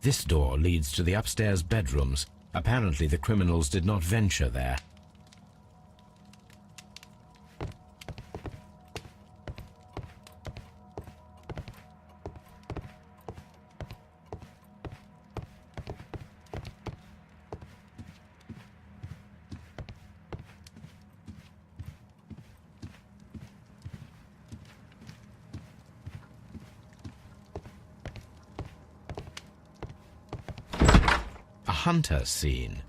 This door leads to the upstairs bedrooms. Apparently the criminals did not venture there. Hunter scene.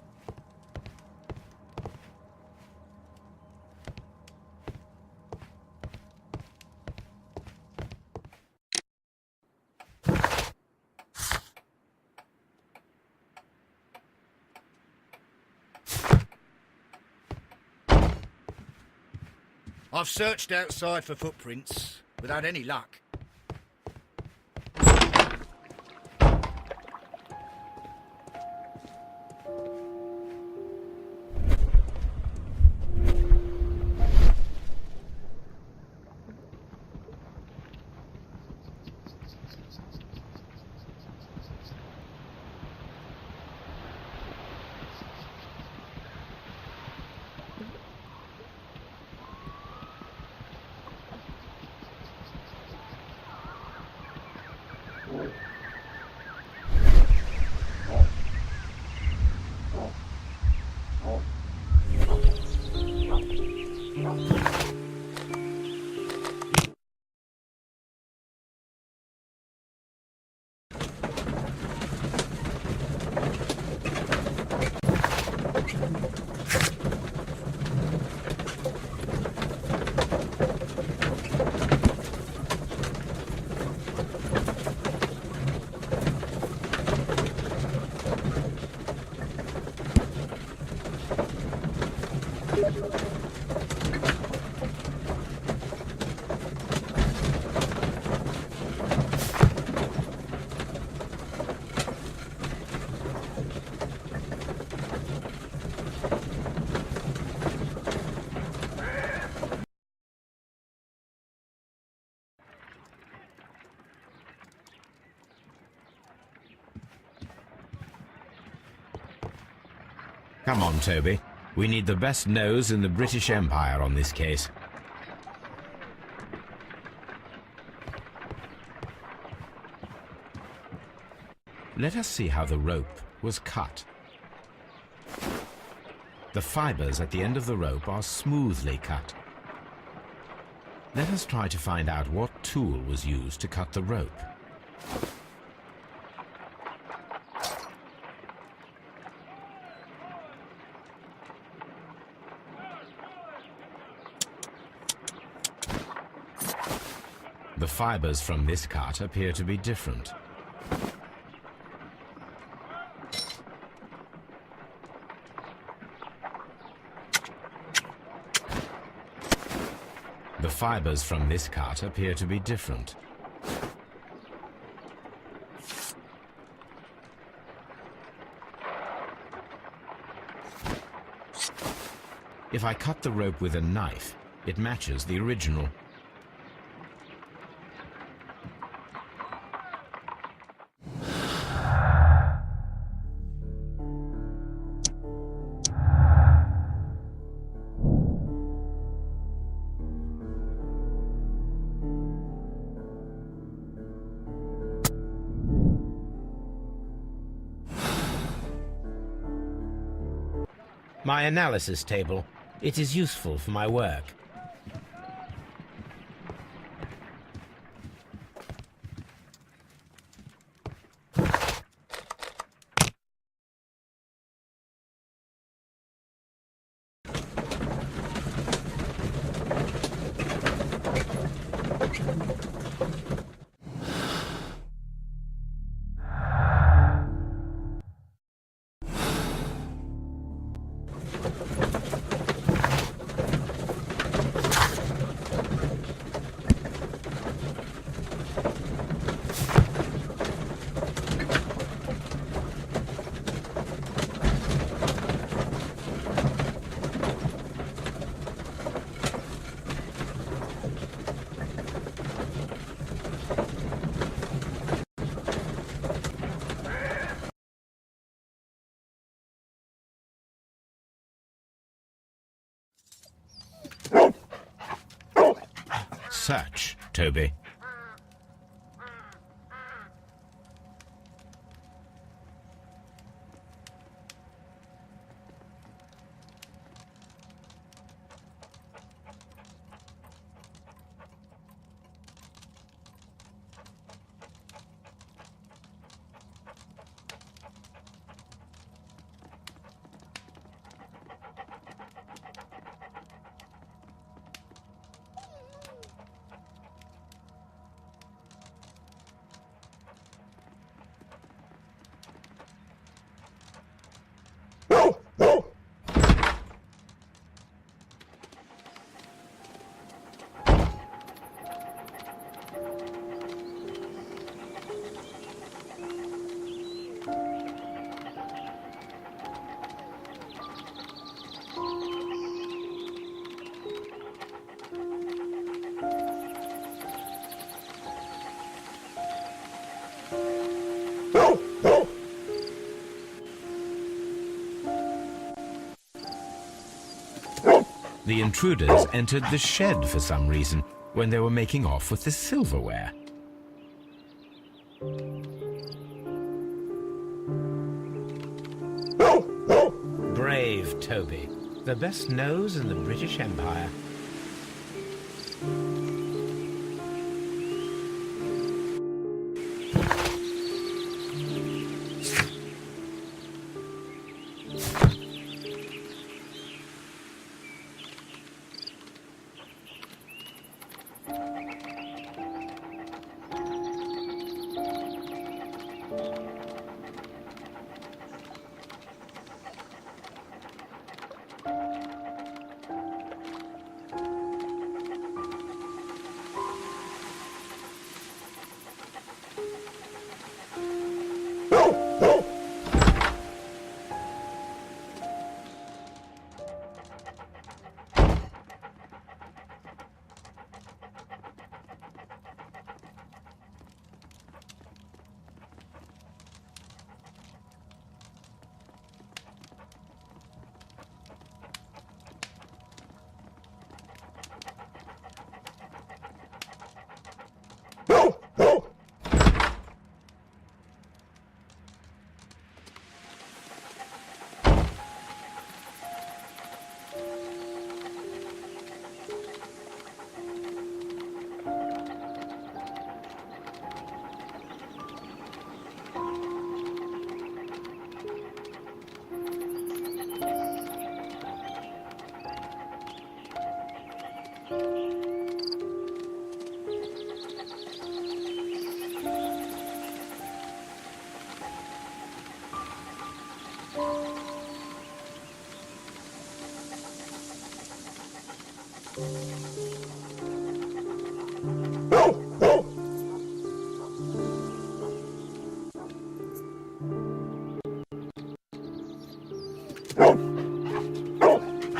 I've searched outside for footprints without any luck. Come on, Toby. We need the best nose in the British Empire on this case. Let us see how the rope was cut. The fibers at the end of the rope are smoothly cut. Let us try to find out what tool was used to cut the rope. The fibers from this cut appear to be different. The fibers from this cut appear to be different. If I cut the rope with a knife, it matches the original. My analysis table. It is useful for my work. search, Toby. The intruders entered the shed for some reason when they were making off with the silverware. Brave Toby, the best nose in the British Empire.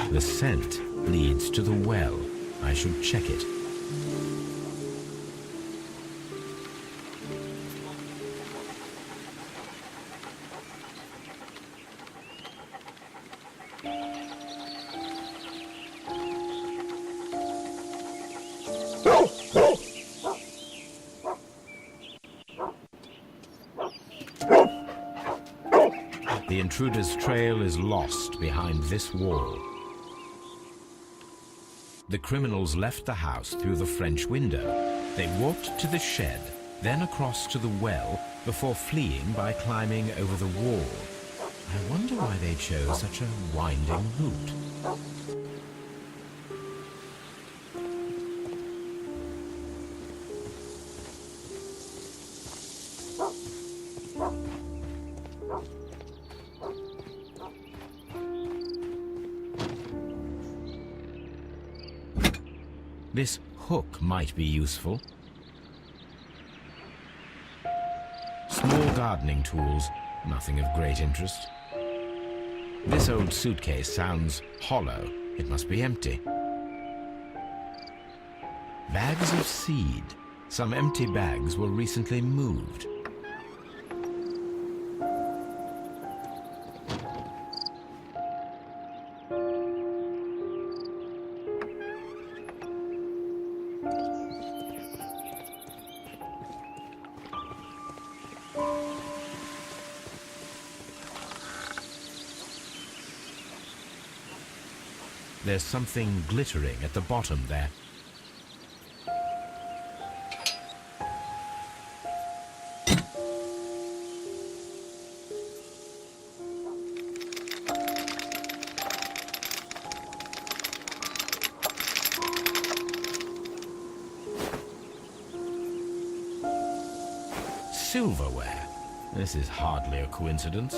The scent leads to the well. I should check it. The intruder's trail is lost behind this wall. The criminals left the house through the French window. They walked to the shed, then across to the well, before fleeing by climbing over the wall. I wonder why they chose such a winding route. This hook might be useful. Small gardening tools, nothing of great interest. This old suitcase sounds hollow. It must be empty. Bags of seed. Some empty bags were recently moved. There's something glittering at the bottom there. Silverware. This is hardly a coincidence.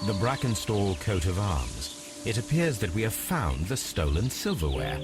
The Brackenstall coat of arms. It appears that we have found the stolen silverware.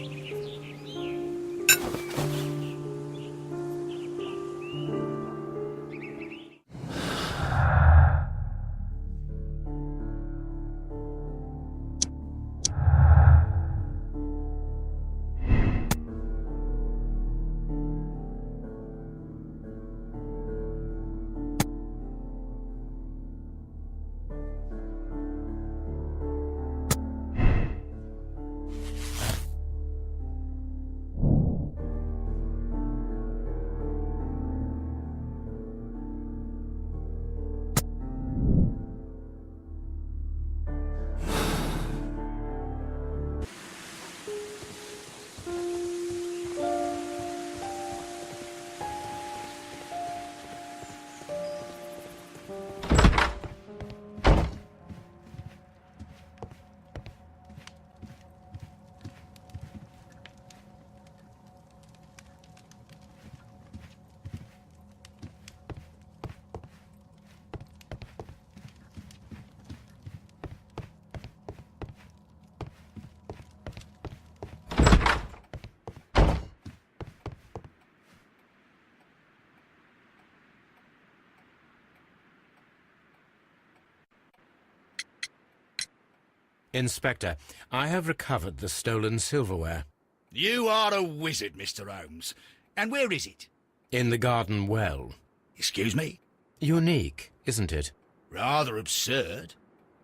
Inspector, I have recovered the stolen silverware. You are a wizard, Mr. Holmes. And where is it? In the garden well. Excuse me? Unique, isn't it? Rather absurd.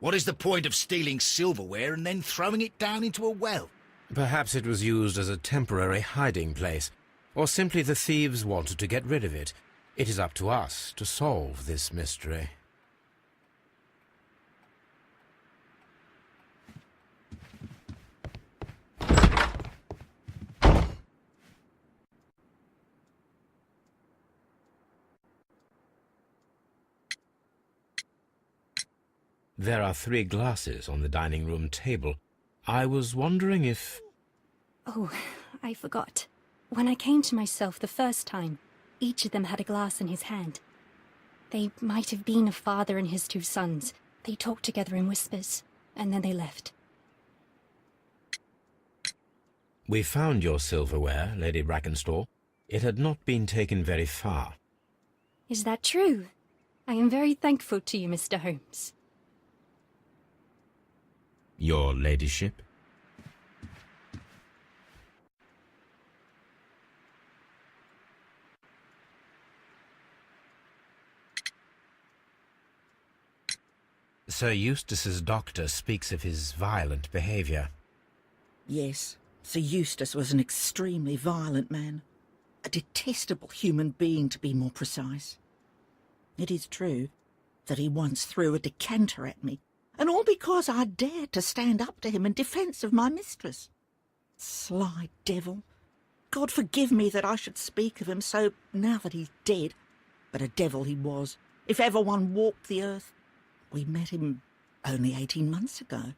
What is the point of stealing silverware and then throwing it down into a well? Perhaps it was used as a temporary hiding place, or simply the thieves wanted to get rid of it. It is up to us to solve this mystery. There are 3 glasses on the dining room table. I was wondering if... Oh, I forgot. When I came to myself the first time, each of them had a glass in his hand. They might have been a father and his 2 sons. They talked together in whispers, and then they left. We found your silverware, Lady Brackenstall. It had not been taken very far. Is that true? I am very thankful to you, Mr. Holmes. Your ladyship? Sir Eustace's doctor speaks of his violent behaviour. Yes, Sir Eustace was an extremely violent man. A detestable human being, to be more precise. It is true that he once threw a decanter at me, and all because I dared to stand up to him in defence of my mistress. Sly devil. God forgive me that I should speak of him so now that he's dead, but a devil he was, if ever one walked the earth. We met him only 18 months ago.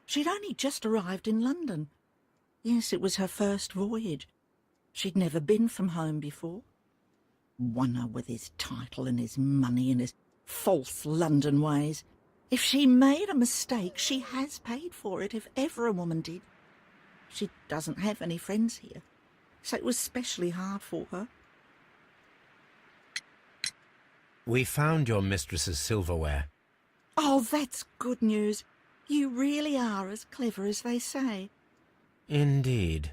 She'd only just arrived in London. Yes, it was her first voyage. She'd never been from home before. Wonder with his title and his money and his false London ways. If she made a mistake, she has paid for it, if ever a woman did. She doesn't have any friends here, so it was specially hard for her. We found your mistress's silverware. Oh, that's good news. You really are as clever as they say. Indeed.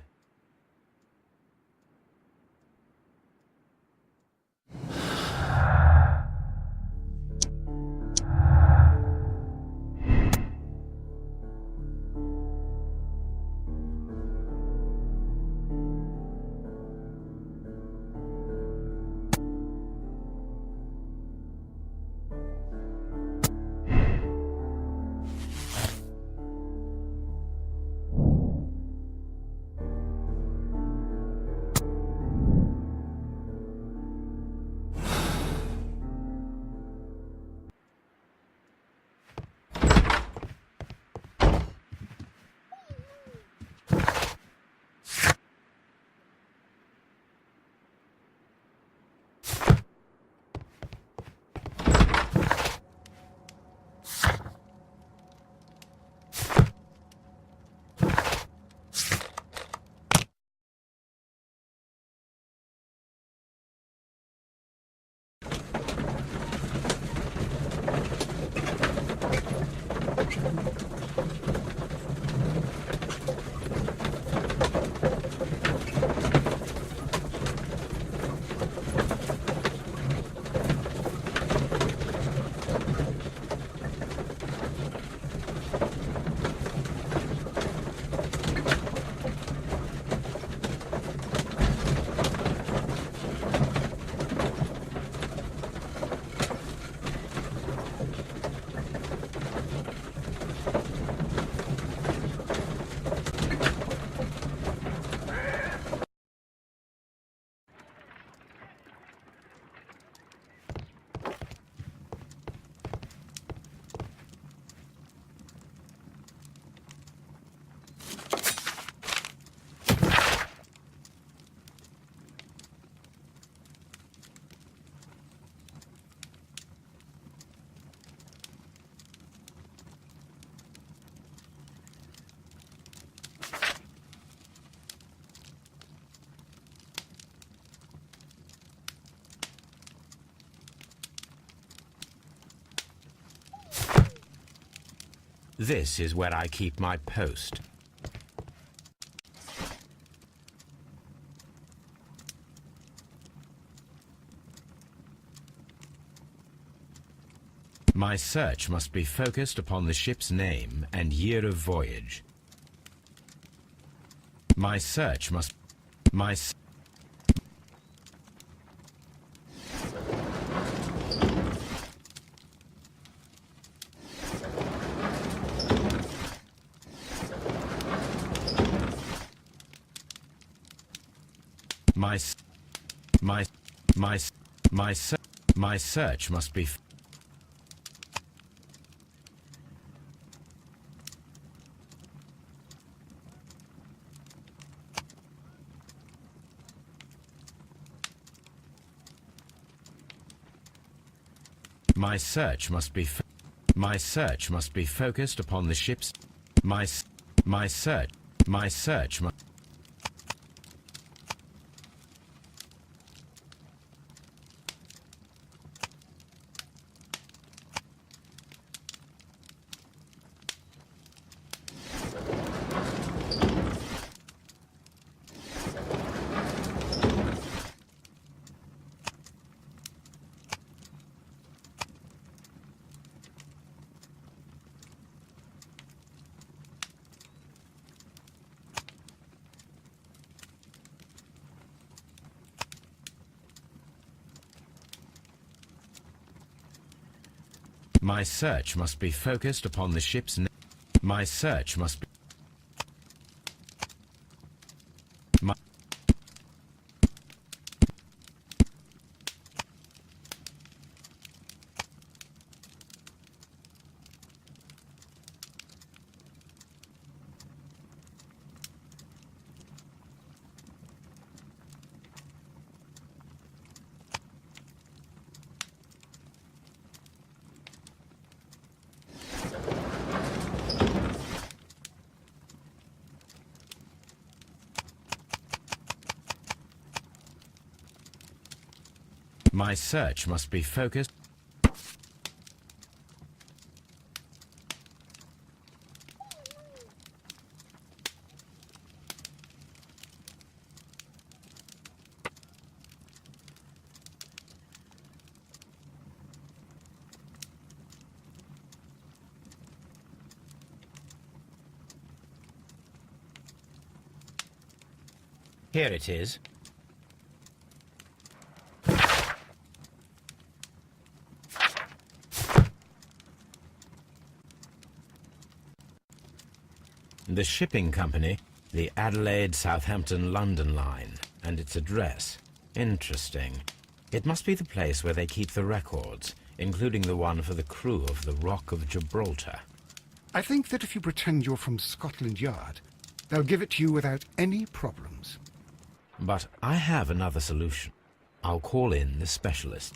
This is where I keep my post. My search must be focused upon the ship's name and year of voyage. My search must... My search must be... My search must be... My search must be focused upon the ship's... My search must... My search must be focused upon the ship's name. My search must be... My search must be focused... Here it is. The shipping company, the Adelaide, Southampton, London line, and its address. Interesting. It must be the place where they keep the records, including the one for the crew of the Rock of Gibraltar. I think that if you pretend you're from Scotland Yard, they'll give it to you without any problems. But I have another solution. I'll call in the specialist.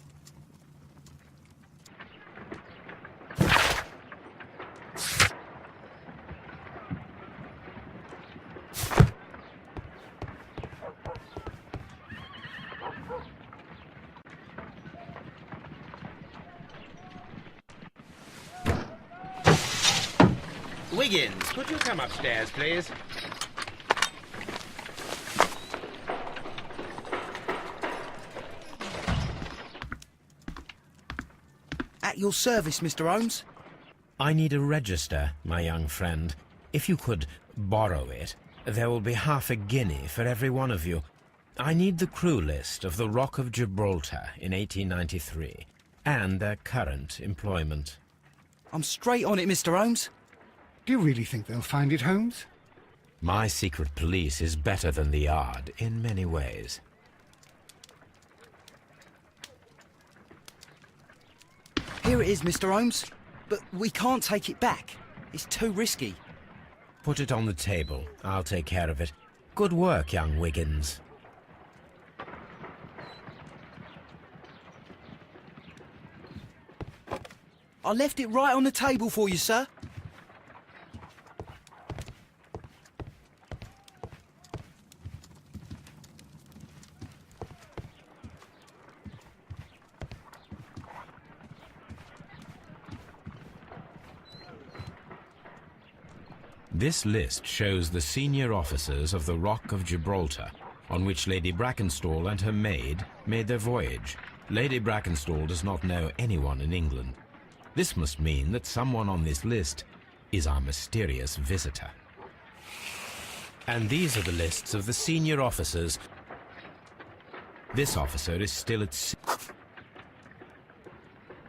Wiggins, could you come upstairs, please? At your service, Mr. Holmes. I need a register, my young friend. If you could borrow it, there will be half a guinea for every one of you. I need the crew list of the Rock of Gibraltar in 1893, and their current employment. I'm straight on it, Mr. Holmes. Do you really think they'll find it, Holmes? My secret police is better than the Yard in many ways. Here it is, Mr. Holmes. But we can't take it back. It's too risky. Put it on the table. I'll take care of it. Good work, young Wiggins. I left it right on the table for you, sir. This list shows the senior officers of the Rock of Gibraltar, on which Lady Brackenstall and her maid made their voyage. Lady Brackenstall does not know anyone in England. This must mean that someone on this list is our mysterious visitor. And these are the lists of the senior officers. This officer is still at sea.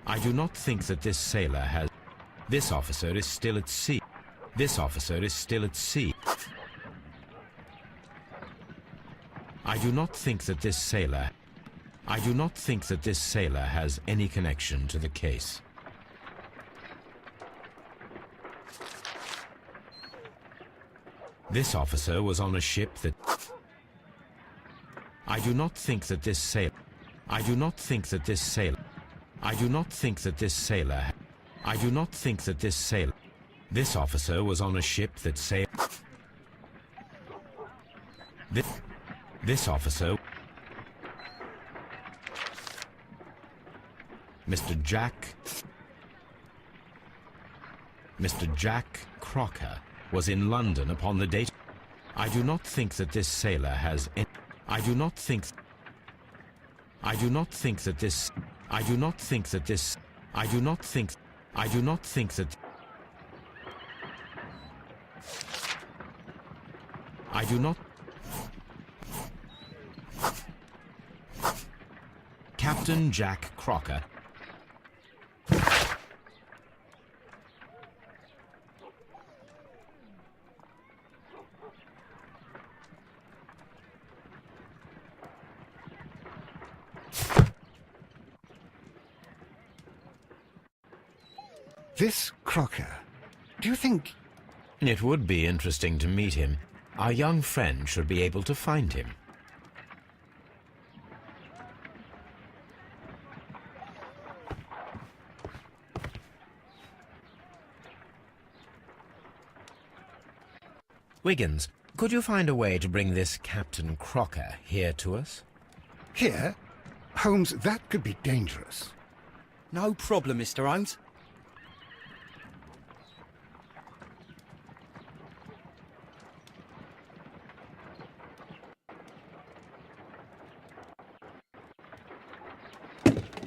I do not think that this sailor has... This officer is still at sea. This officer is still at sea. I do not think that this sailor... I do not think that this sailor has any connection to the case. This officer was on a ship that... I do not think that this sailor... I do not think that this sailor... I do not think that this sailor... I do not think that this sailor... This officer was on a ship that sailed... This officer... Mr. Jack Crocker was in London upon the date... I do not think that this sailor has any... I do not think that this... I do not think that this... I do not think that... I do not... Captain Jack Crocker. This Crocker, do you think... It would be interesting to meet him. Our young friend should be able to find him. Wiggins, could you find a way to bring this Captain Crocker here to us? Here? Holmes, that could be dangerous. No problem, Mr. Holmes.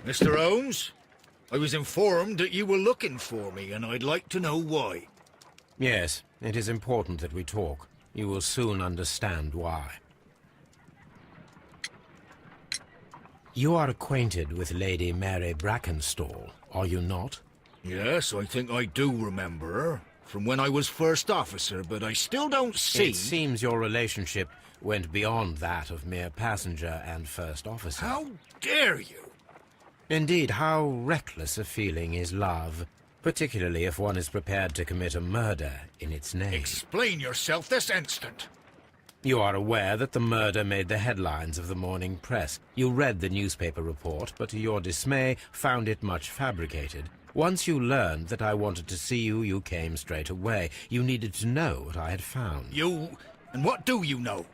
Mr. Holmes, I was informed that you were looking for me, and I'd like to know why. Yes, it is important that we talk. You will soon understand why. You are acquainted with Lady Mary Brackenstall, are you not? Yes, I think I do remember her, from when I was first officer, but I still don't see... It seems your relationship went beyond that of mere passenger and first officer. How dare you? Indeed, how reckless a feeling is love, particularly if one is prepared to commit a murder in its name. Explain yourself this instant. You are aware that the murder made the headlines of the morning press. You read the newspaper report, but to your dismay, found it much fabricated. Once you learned that I wanted to see you, you came straight away. You needed to know what I had found. You... and what do you know?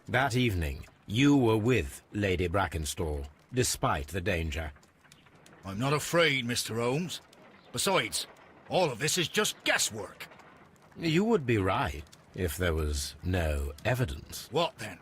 That evening, you were with Lady Brackenstall, despite the danger. I'm not afraid, Mr. Holmes. Besides, all of this is just guesswork. You would be right if there was no evidence. What then?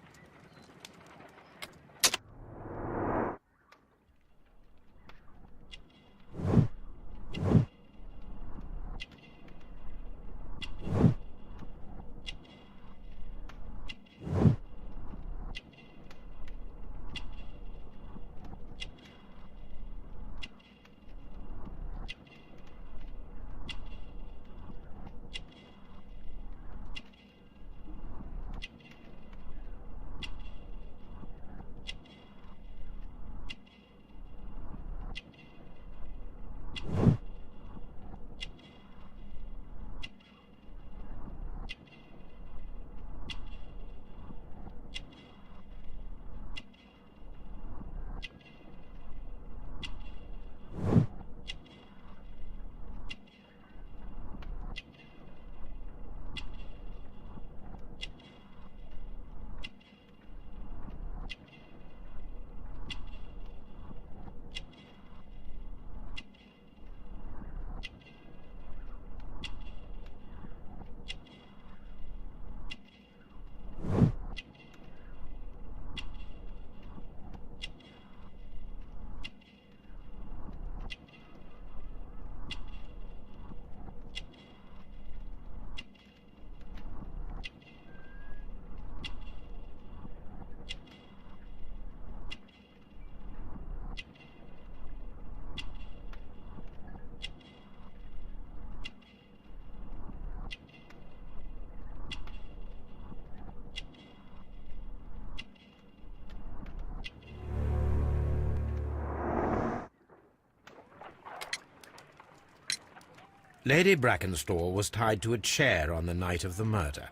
Lady Brackenstall was tied to a chair on the night of the murder.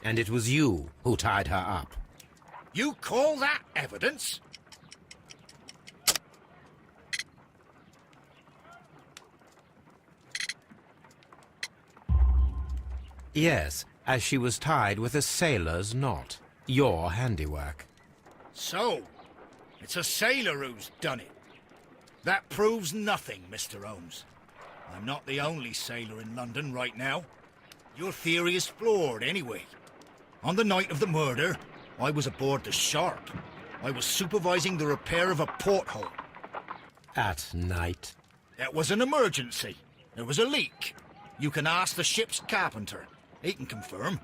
And it was you who tied her up. You call that evidence? Yes, as she was tied with a sailor's knot. Your handiwork. So, it's a sailor who's done it. That proves nothing, Mr. Holmes. I'm not the only sailor in London right now. Your theory is flawed anyway. On the night of the murder, I was aboard the Sharp. I was supervising the repair of a porthole. At night? It was an emergency. There was a leak. You can ask the ship's carpenter. He can confirm.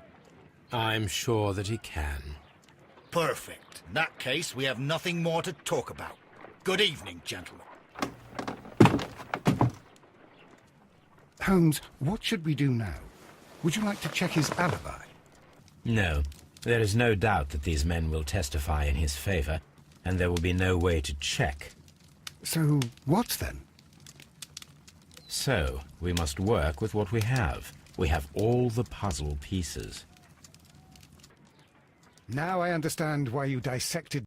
I'm sure that he can. Perfect. In that case, we have nothing more to talk about. Good evening, gentlemen. Holmes, what should we do now? Would you like to check his alibi? No. There is no doubt that these men will testify in his favor, and there will be no way to check. So, what then? So, we must work with what we have. We have all the puzzle pieces. Now I understand why you dissected